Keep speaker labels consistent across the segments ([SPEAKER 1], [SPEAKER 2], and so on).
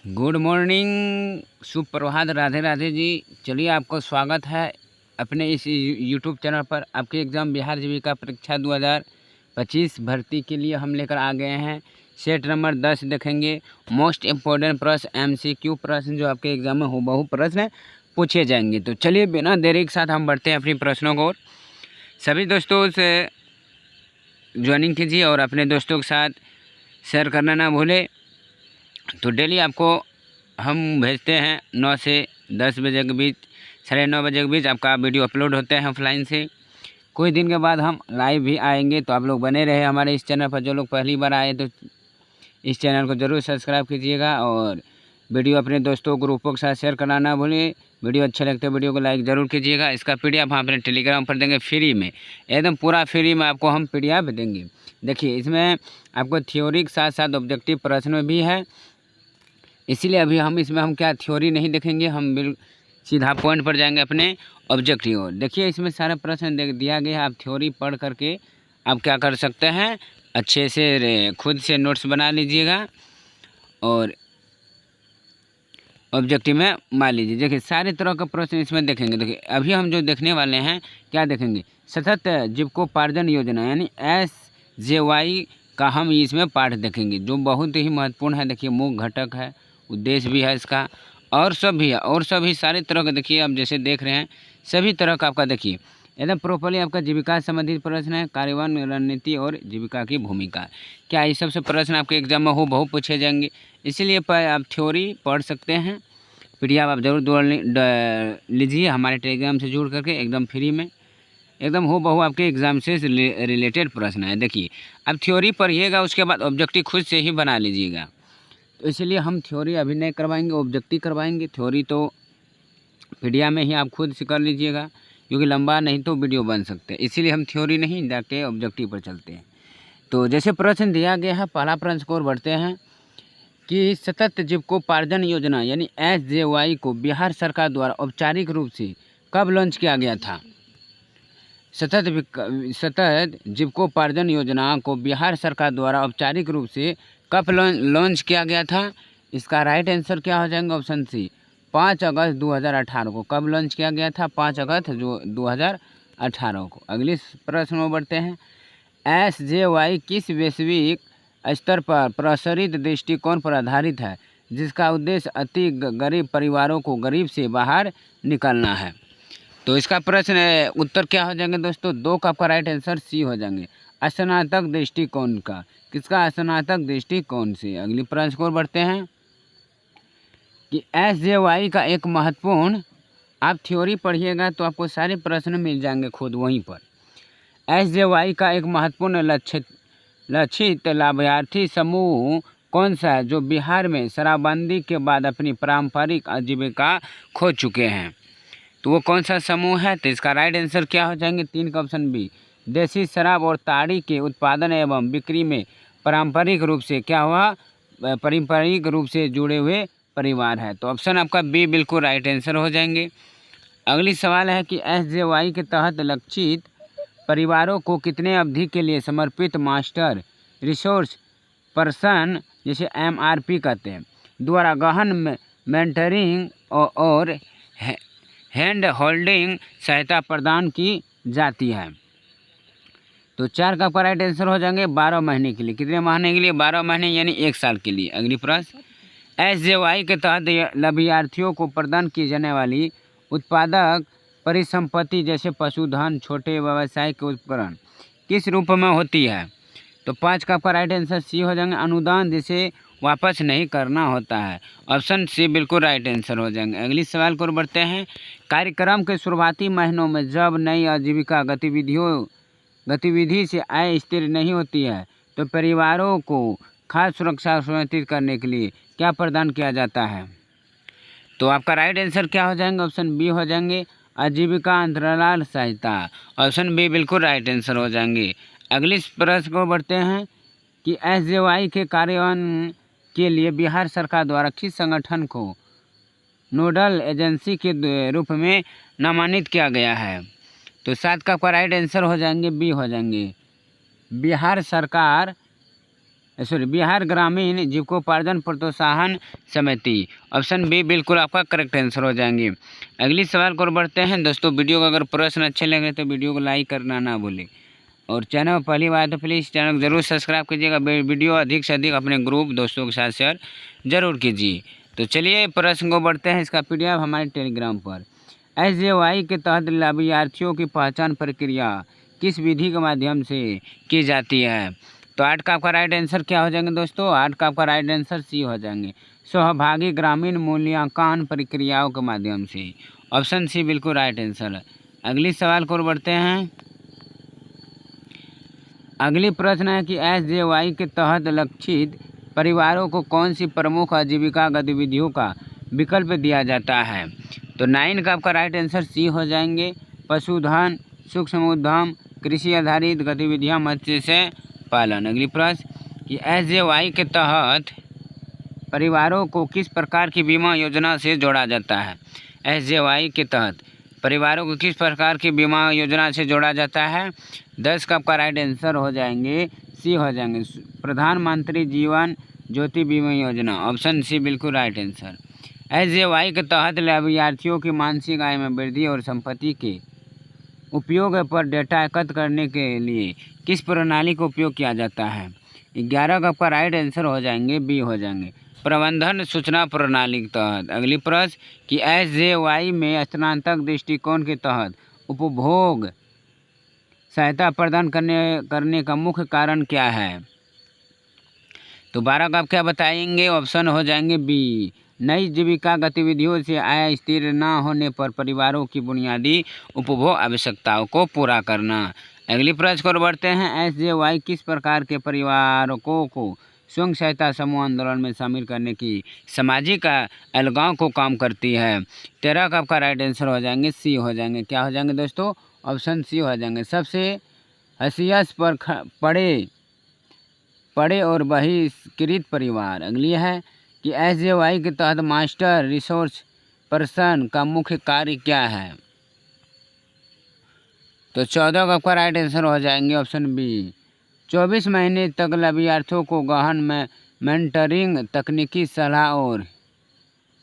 [SPEAKER 1] Good morning, सुप्रभात, राधे राधे जी। चलिए, आपको स्वागत है अपने इस यूट्यूब चैनल पर। आपके एग्ज़ाम बिहार जीविका परीक्षा 2025 भर्ती के लिए हम लेकर आ गए हैं। सेट नंबर 10 देखेंगे। मोस्ट इम्पोर्टेंट प्रश्न, MCQ प्रश्न जो आपके एग्ज़ाम में हूबहू प्रश्न पूछे जाएंगे। तो चलिए, बिना देरी के साथ हम बढ़ते हैं अपनी प्रश्नों को। सभी दोस्तों से ज्वाइनिंग कीजिए और अपने दोस्तों के साथ शेयर करना ना भूलें। तो डेली आपको हम भेजते हैं 9 से 10 बजे के बीच, 9:30 बजे के बीच आपका वीडियो अपलोड होते हैं ऑफलाइन से। कुछ दिन के बाद हम लाइव भी आएंगे, तो आप लोग बने रहे हमारे इस चैनल पर। जो लोग पहली बार आए तो इस चैनल को ज़रूर सब्सक्राइब कीजिएगा और वीडियो अपने दोस्तों ग्रुपों के साथ शेयर करना ना भूलिए। वीडियो अच्छे लगते हैं वीडियो को लाइक ज़रूर कीजिएगा। इसका PDF हम अपने टेलीग्राम पर देंगे फ्री में, एकदम पूरा फ्री में आपको हम PDF देंगे। देखिए, इसमें आपको थ्योरी के साथ साथ ऑब्जेक्टिव प्रश्न भी है, इसीलिए अभी हम क्या थ्योरी नहीं देखेंगे, हम सीधा पॉइंट पर जाएंगे अपने ऑब्जेक्टिव। देखिए, इसमें सारे प्रश्न दिया गया है। आप थ्योरी पढ़ करके आप क्या कर सकते हैं, अच्छे से खुद से नोट्स बना लीजिएगा और ऑब्जेक्टिव में मान लीजिए। देखिए, सारे तरह का प्रश्न इसमें देखेंगे। देखिए, अभी हम जो देखने वाले हैं क्या देखेंगे, सतत जीविकोपार्जन योजना यानी SJY का हम इसमें पाठ देखेंगे, जो बहुत ही महत्वपूर्ण है। देखिए, मुख्य घटक है, उद्देश्य भी है इसका, और सब भी है, और सभी सारे तरह का देखिए आप जैसे देख रहे हैं सभी तरह का आपका देखिए एकदम प्रॉपरली आपका जीविका से संबंधित प्रश्न है। कार्यवन रणनीति और जीविका की भूमिका, क्या ये सबसे प्रश्न आपके एग्जाम में हूबहू पूछे जाएंगे। इसीलिए आप थ्योरी पढ़ सकते हैं। PDF आप जरूर लीजिए हमारे टेलीग्राम से जुड़ करके, एकदम फ्री में, एकदम हूबहू आपके एग्ज़ाम से रिलेटेड प्रश्न है। देखिए, अब थ्योरी पढ़िएगा, उसके बाद ऑब्जेक्टिव खुद से ही बना लीजिएगा। तो इसलिए हम थ्योरी अभी नहीं करवाएंगे, ऑब्जेक्टिव करवाएंगे। थ्योरी तो PDF में ही आप खुद से कर लीजिएगा, क्योंकि लंबा नहीं तो वीडियो बन सकते हैं। इसीलिए हम थ्योरी नहीं जाके ऑब्जेक्टिव पर चलते हैं। तो जैसे प्रश्न दिया गया है, पहला प्रश्न को बढ़ते हैं कि सतत जीविकोपार्जन योजना यानी SJY को बिहार सरकार द्वारा औपचारिक रूप से कब लॉन्च किया गया था। सतत जीविकोपार्जन योजना को बिहार सरकार द्वारा औपचारिक रूप से कब लॉन्च किया गया था। इसका राइट आंसर क्या हो जाएगा, ऑप्शन सी, 5 अगस्त 2018 को। कब लॉन्च किया गया था, 5 अगस्त 2018 को। अगले प्रश्न में बढ़ते हैं। SJY किस वैश्विक स्तर पर प्रसारित दृष्टिकोण पर आधारित है, जिसका उद्देश्य अति गरीब परिवारों को गरीब से बाहर निकालना है। तो इसका प्रश्न उत्तर क्या हो जाएंगे दोस्तों, 2 का आपका राइट आंसर सी हो जाएंगे, स्नातक दृष्टिकोण का। किसका, स्नातक दृष्टिकोण से। अगली प्रश्न को बढ़ते हैं कि SJY का एक महत्वपूर्ण, आप थ्योरी पढ़िएगा तो आपको सारे प्रश्न मिल जाएंगे खुद वहीं पर। SJY का एक महत्वपूर्ण लक्षित लाभार्थी समूह कौन सा है, जो बिहार में शराबबंदी के बाद अपनी पारंपरिक आजीविका खो चुके हैं। तो वो कौन सा समूह है, तो इसका राइट आंसर क्या हो जाएंगे, 3 का ऑप्शन बी, देसी शराब और ताड़ी के उत्पादन एवं बिक्री में पारंपरिक रूप से क्या हुआ, पारंपरिक रूप से जुड़े हुए परिवार है। तो ऑप्शन आपका बी बिल्कुल राइट आंसर हो जाएंगे। अगली सवाल है कि SJY के तहत लक्षित परिवारों को कितने अवधि के लिए समर्पित मास्टर रिसोर्स पर्सन, जैसे MRP कहते हैं, द्वारा गहन मेंटरिंग और हैंड होल्डिंग सहायता प्रदान की जाती है। तो 4 का आपका राइट आंसर हो जाएंगे 12 महीने के लिए। कितने महीने के लिए, 12 महीने यानी 1 साल के लिए। अगली प्रश्न, SJY के तहत लाभार्थियों को प्रदान की जाने वाली उत्पादक परिसंपत्ति जैसे पशुधन, छोटे व्यवसाय के उपकरण किस रूप में होती है। तो 5 का आपका राइट आंसर सी हो जाएंगे, अनुदान जिसे वापस नहीं करना होता है। ऑप्शन सी बिल्कुल राइट आंसर हो जाएंगे। अगली सवाल को बढ़ते हैं। कार्यक्रम के शुरुआती महीनों में जब नई आजीविका गतिविधि से आय स्थिर नहीं होती है, तो परिवारों को खाद्य सुरक्षा सुनिश्चित करने के लिए क्या प्रदान किया जाता है। तो आपका राइट आंसर क्या हो जाएंगे, ऑप्शन बी हो जाएंगे, आजीविका अंतराल सहायता। ऑप्शन बी बिल्कुल राइट आंसर हो जाएंगे। अगली प्रश्न को बढ़ते हैं कि SJY के कार्यान्वयन के लिए बिहार सरकार द्वारा किस संगठन को नोडल एजेंसी के रूप में नामांकित किया गया है। तो 7 का आपका राइट आंसर हो जाएंगे, बी हो जाएंगे, बिहार सरकार बिहार ग्रामीण जीविकोपार्जन प्रोत्साहन समिति। ऑप्शन बी बिल्कुल आपका करेक्ट आंसर हो जाएंगे। अगली सवाल को बढ़ते हैं दोस्तों। वीडियो को अगर प्रश्न अच्छे लगे तो वीडियो को लाइक करना ना भूलें, और चैनल पर पहली बार तो प्लीज़ चैनल ज़रूर सब्सक्राइब कीजिएगा। वीडियो अधिक से अधिक अपने ग्रुप दोस्तों के साथ शेयर ज़रूर कीजिए। तो चलिए प्रश्न को बढ़ते हैं। इसका PDF हमारे टेलीग्राम पर। SJY के तहत लाभार्थियों की पहचान प्रक्रिया किस विधि के माध्यम से की जाती है? तो 8 का आपका राइट आंसर क्या हो जाएंगे दोस्तों? 8 का आपका राइट आंसर सी हो जाएंगे, सहभागी ग्रामीण मूल्यांकन प्रक्रियाओं के माध्यम से। ऑप्शन सी बिल्कुल राइट आंसर है। अगली सवाल को बढ़ते हैं। अगली प्रश्न है कि SJY के तहत लक्षित परिवारों को कौन सी प्रमुख आजीविका गतिविधियों का विकल्प दिया जाता है? तो 9 का आपका राइट आंसर सी हो जाएंगे, पशुधन, सूक्ष्म उद्यम, कृषि आधारित गतिविधियां, मत्स्य पालन। अगली प्रश्न कि SJY के तहत परिवारों को किस प्रकार की बीमा योजना से जोड़ा जाता है? SJY के तहत परिवारों को किस प्रकार की बीमा योजना से जोड़ा जाता है? 10 का आपका राइट आंसर हो जाएंगे, सी हो जाएंगे, प्रधानमंत्री जीवन ज्योति बीमा योजना। ऑप्शन सी बिल्कुल राइट आंसर। SJY के तहत लाभार्थियों की मासिक आय में वृद्धि और संपत्ति के उपयोग पर डेटा एकत्र करने के लिए किस प्रणाली का उपयोग किया जाता है? 11 का आपका राइट आंसर हो जाएंगे, बी हो जाएंगे, प्रबंधन सूचना प्रणाली के तहत। अगली प्रश्न कि SJY में स्थानांतरक दृष्टिकोण के तहत उपभोग सहायता प्रदान करने का मुख्य कारण क्या है? तो 12 का आप क्या बताएंगे? ऑप्शन हो जाएंगे बी, नई जीविका गतिविधियों से आय स्थिर न होने पर परिवारों की बुनियादी उपभोग आवश्यकताओं को पूरा करना। अगली प्रश्न को बढ़ते हैं। SJY किस प्रकार के परिवारों को स्वयं सहायता समूह आंदोलन में शामिल करने की सामाजिक अलगाव को काम करती है? 13 का आपका राइट आंसर हो जाएंगे, सी हो जाएंगे। क्या हो जाएंगे दोस्तों? ऑप्शन सी हो जाएंगे, सबसे हैसियत पर पड़े और बहिष्कृत परिवार। अगली है कि SJY के तहत मास्टर रिसोर्स पर्सन का मुख्य कार्य क्या है? तो 14 का आपका राइट आंसर हो जाएंगे, ऑप्शन बी, 24 महीने तक लाभार्थियों को गहन में मेंटरिंग, तकनीकी सलाह और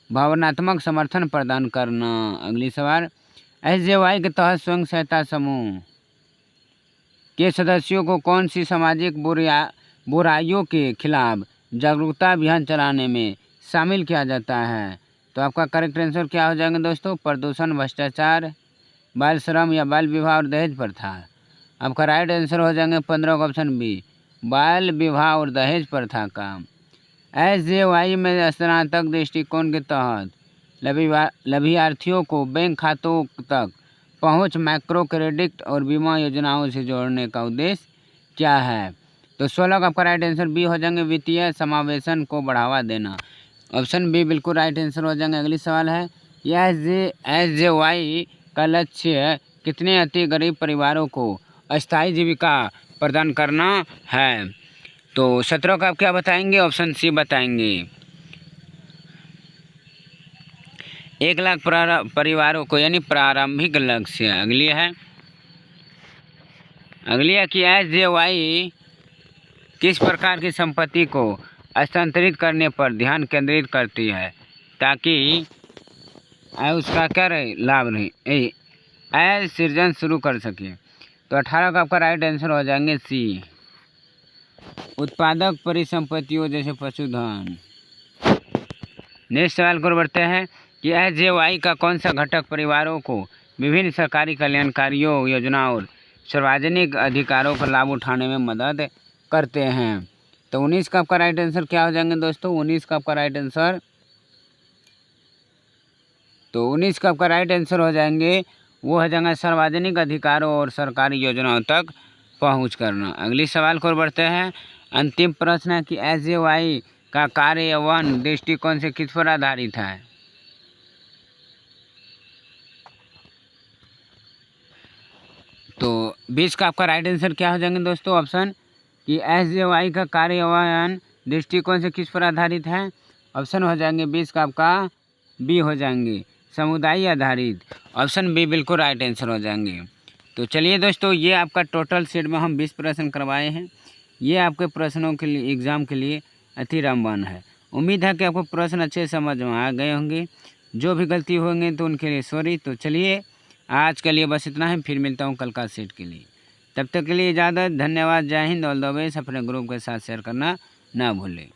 [SPEAKER 1] भावनात्मक समर्थन प्रदान करना। अगली सवाल, SJY के तहत स्वयं सहायता समूह के सदस्यों को कौन सी सामाजिक बुराइयों के खिलाफ जागरूकता अभियान चलाने में शामिल किया जाता है? तो आपका करेक्ट आंसर क्या हो जाएंगे दोस्तों? प्रदूषण, भ्रष्टाचार, बाल श्रम या बाल विवाह और दहेज प्रथा। आपका राइट आंसर हो जाएंगे 15 का ऑप्शन बी, बाल विवाह और दहेज प्रथा का। SJY में स्थानांतरक दृष्टिकोण के तहत लाभार्थियों को बैंक खातों तक पहुंच, माइक्रो क्रेडिट और बीमा योजनाओं से जोड़ने का उद्देश्य क्या है? तो 16 का आपका राइट आंसर बी हो जाएंगे, वित्तीय समावेशन को बढ़ावा देना। ऑप्शन बी बिल्कुल राइट आंसर हो जाएंगे। अगली सवाल है, SJY का लक्ष्य कितने अति गरीब परिवारों को अस्थायी जीविका प्रदान करना है? तो 17 का आप क्या बताएंगे? ऑप्शन सी बताएंगे, 1 लाख परिवारों को, यानी प्रारंभिक लक्ष्य। अगली है कि SJY किस प्रकार की संपत्ति को हस्तांतरित करने पर ध्यान केंद्रित करती है ताकि उसका क्या रहे, लाभ रहे, आय सृजन शुरू कर सके? तो 18 का आपका राइट आंसर हो जाएंगे, सी, उत्पादक परिसंपत्तियों जैसे पशुधन। नेक्स्ट सवाल को बढ़ते हैं कि SJY का कौन सा घटक परिवारों को विभिन्न सरकारी कल्याणकारी योजनाओं और सार्वजनिक अधिकारों का लाभ उठाने में मदद करते हैं? तो 19 का आपका राइट आंसर क्या हो जाएंगे दोस्तों? 19 का आपका राइट आंसर, तो 19 का आपका राइट आंसर हो जाएंगे, वो हो जाएगा सार्वजनिक अधिकारों और सरकारी योजनाओं तक पहुंच करना। अगली सवाल को बढ़ते हैं। अंतिम प्रश्न है कि SJY का कार्यान्वयन दृष्टिकोण से किस पर आधारित है? तो 20 का आपका राइट आंसर क्या हो जाएंगे दोस्तों? ऑप्शन कि SJY का कार्यान्वयन दृष्टिकोण से किस पर आधारित है? ऑप्शन हो जाएंगे 20 का आपका बी हो जाएंगे, समुदाय आधारित। ऑप्शन बी बिल्कुल राइट आंसर हो जाएंगे। तो चलिए दोस्तों, ये आपका टोटल सेट में हम 20 प्रश्न करवाए हैं। ये आपके प्रश्नों के लिए, एग्ज़ाम के लिए अति रामबाण है। उम्मीद है कि आपको प्रश्न अच्छे समझ में आ गए होंगे। जो भी गलती होंगे तो उनके लिए सॉरी। तो चलिए आज के लिए बस इतना ही, फिर मिलता हूँ कल का सेट के लिए। तब तक के लिए इजाज़त, धन्यवाद, जय हिंद, ऑल द बेस्ट। अपने ग्रुप के साथ शेयर करना ना भूलें।